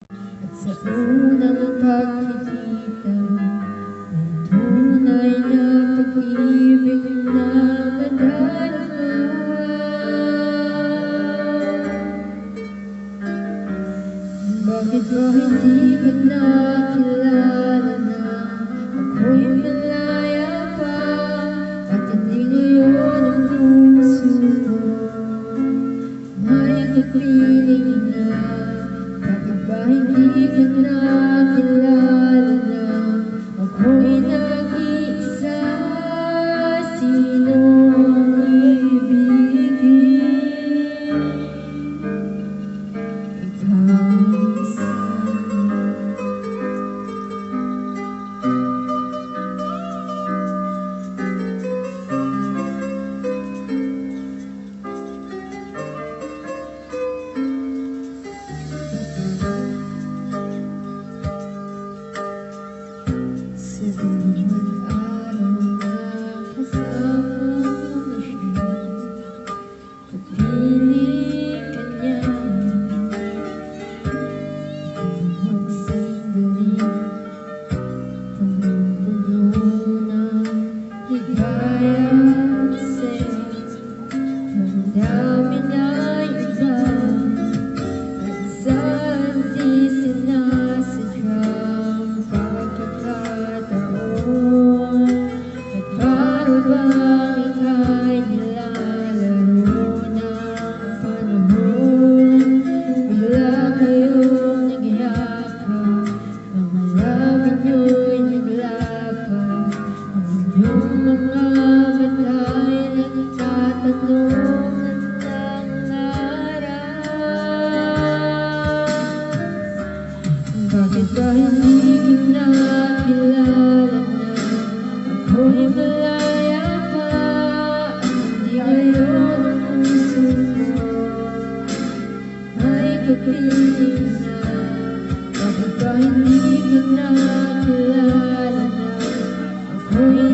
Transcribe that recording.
At sa unang pagkikita ng tunay na pag-ibig na madarama, bakit ba hindi ka nakilala na ako'y malaya pa at hindi ngayon ang puso ko may kapiling na? Bakit ba hindi ka nakilala na ako'y nag-iisa? Sino ang ibigin? Ikaw isa. Sa bawat araw na kasama mo siya, kapiling ka niya. Bawat sandali, punong-puno ng higaya sa'yo. Damdamin ay iba at saan di sinasadyang pagkakataon. At paano bang ika'y nilalaro ng panahon? Bigla kayong nagyakap, mga labi nyo'y naglapag, ang inyong mga mata'y nagtatanong at nangarap. Bakit ba hindi ka nakilala na ako'y malaya pa at hindi ngayon ang puso ko ay kapiling na? Bakit ba hindi ka nakilala na ako'y